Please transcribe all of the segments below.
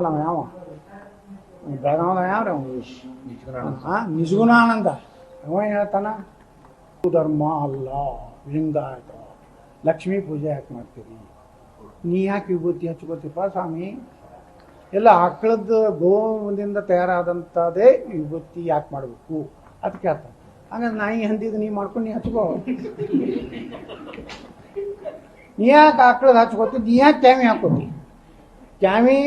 ಅದಾನಲ್ಲ ಅವ ಯಾವ ಬೆಳಗಾವದ ಯಾವ ನಿಜಗುಣಾನಂದ ಅವ ಹೇಳ್ತಾನ ಧರ್ಮ ಅಲ್ಲ ಲಿಂಗಾಯತ ಲಕ್ಷ್ಮೀ ಪೂಜೆ ಯಾಕೆ ಮಾಡ್ತೀರಿ ನೀ ಯಾಕೆ ವಿಭೂತಿ ಹಚ್ಕೋತಿಪ್ಪ ಸ್ವಾಮಿ ಎಲ್ಲ ಆಕಳದ ಗೋವಿಂದ ತಯಾರಾದಂಥದ್ದೇ ವಿಭೂತಿ ಯಾಕೆ ಮಾಡಬೇಕು ಅದಕ್ಕೆ ಹೇಳ್ತಾನೆ ಹಂಗಂದ್ರೆ ನಾಯಿ ಹಂದಿದ್ದು ನೀ ಮಾಡ್ಕೊಂಡು ನೀ ಹಚ್ಕೋ ನೀ ಯಾಕೆ ಆಕಳದ ಹಚ್ಕೋತಿ ನೀ ಯಾಕೆ ಕ್ಯಾಮಿ ಹಾಕೋತಿ ಕ್ಯಾಮಿ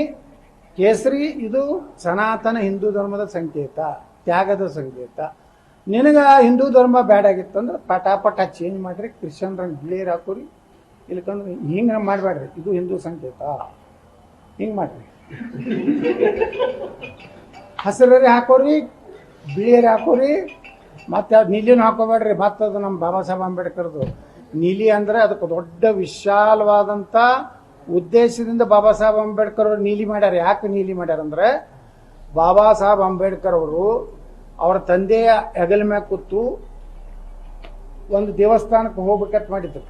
ಕೇಸರಿ ಇದು ಸನಾತನ ಹಿಂದೂ ಧರ್ಮದ ಸಂಕೇತ ತ್ಯಾಗದ ಸಂಕೇತ ನಿನಗೆ ಹಿಂದೂ ಧರ್ಮ ಬ್ಯಾಡಾಗಿತ್ತಂದ್ರೆ ಪಟಾಪಟ ಚೇಂಜ್ ಮಾಡಿರಿ ಕ್ರಿಶ್ಚಿಯನ್ ರಂಗ್ ಬಿಳಿಯರ್ ಹಾಕೋರಿ ಇಲ್ಲಕಂದ್ರೆ ಹಿಂಗೆ ಮಾಡಬೇಡ್ರಿ ಇದು ಹಿಂದೂ ಸಂಕೇತ ಹಿಂಗೆ ಮಾಡಿರಿ ಹಸಿರರಿ ಹಾಕೋರಿ ಬಿಳಿಯರಿ ಹಾಕೋರಿ ಮತ್ತೆ ಅದು ನೀಲಿನೂ ಹಾಕೋಬೇಡ್ರಿ ಮತ್ತದು ನಮ್ಮ ಬಾಬಾ ಸಾಹೇಬ್ ಅಂಬೇಡ್ಕರ್ದು ನೀಲಿ ಅಂದರೆ ಅದಕ್ಕೆ ದೊಡ್ಡ ವಿಶಾಲವಾದಂಥ ಉದ್ದೇಶದಿಂದ ಬಾಬಾ ಸಾಹೇಬ್ ಅಂಬೇಡ್ಕರ್ ಅವರು ನೀಲಿ ಮಾಡ್ಯಾರ ಯಾಕೆ ನೀಲಿ ಮಾಡ್ಯಾರ ಅಂದ್ರೆ ಬಾಬಾ ಸಾಹೇಬ್ ಅಂಬೇಡ್ಕರ್ ಅವರು ಅವರ ತಂದೆಯ ಹೆಗಲ ಮ್ಯಾಗ ಕೂತು ಒಂದು ದೇವಸ್ಥಾನಕ್ಕೆ ಹೋಗ್ಬೇಕಂತ ಮಾಡಿದ್ರು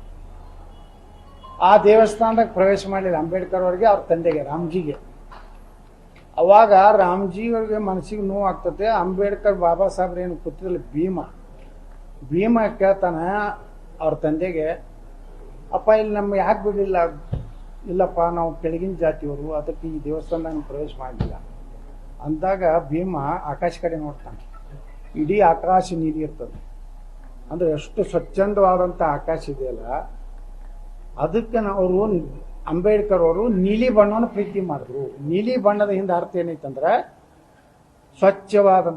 ಆ ದೇವಸ್ಥಾನದಾಗ ಪ್ರವೇಶ ಮಾಡಲಿಲ್ಲ ಅಂಬೇಡ್ಕರ್ ಅವ್ರಿಗೆ ಅವ್ರ ತಂದೆಗೆ ರಾಮ್ಜಿಗೆ ಅವಾಗ ರಾಮ್ಜಿ ಅವ್ರಿಗೆ ಮನಸ್ಸಿಗೆ ನೋವು ಆಗ್ತದೆ ಅಂಬೇಡ್ಕರ್ ಬಾಬಾ ಸಾಹೇಬ್ರ ಏನು ಕೂತಿರಲಿಲ್ಲ ಭೀಮ ಕೇಳ್ತಾನ ಅವ್ರ ತಂದೆಗೆ ಅಪ್ಪ ಇಲ್ಲಿ ನಮ್ಮ ಯಾಕೆ ಬಿಡಲಿಲ್ಲ ಇಲ್ಲಪ್ಪ ನಾವು ಕೆಳಗಿನ ಜಾತಿಯವರು ಅದಕ್ಕೆ ಈ ದೇವಸ್ಥಾನದಾಗ ಪ್ರವೇಶ ಮಾಡಲಿಲ್ಲ ಅಂದಾಗ ಭೀಮ ಆಕಾಶ ಕಡೆ ನೋಡ್ತಾನೆ ಇಡೀ ಆಕಾಶ ನೀಲಿ ಇರ್ತದೆ ಅಂದ್ರೆ ಎಷ್ಟು ಸ್ವಚ್ಛಂದವಾದಂಥ ಆಕಾಶ ಇದೆಯಲ್ಲ ಅದಕ್ಕೆ ಅವರು ಅಂಬೇಡ್ಕರ್ ಅವರು ನೀಲಿ ಬಣ್ಣವನ್ನು ಪ್ರೀತಿ ಮಾಡಿದ್ರು ನೀಲಿ ಬಣ್ಣದ ಹಿಂದೆ ಅರ್ಥ ಏನೈತಂದ್ರೆ ಸ್ವಚ್ಛವಾದ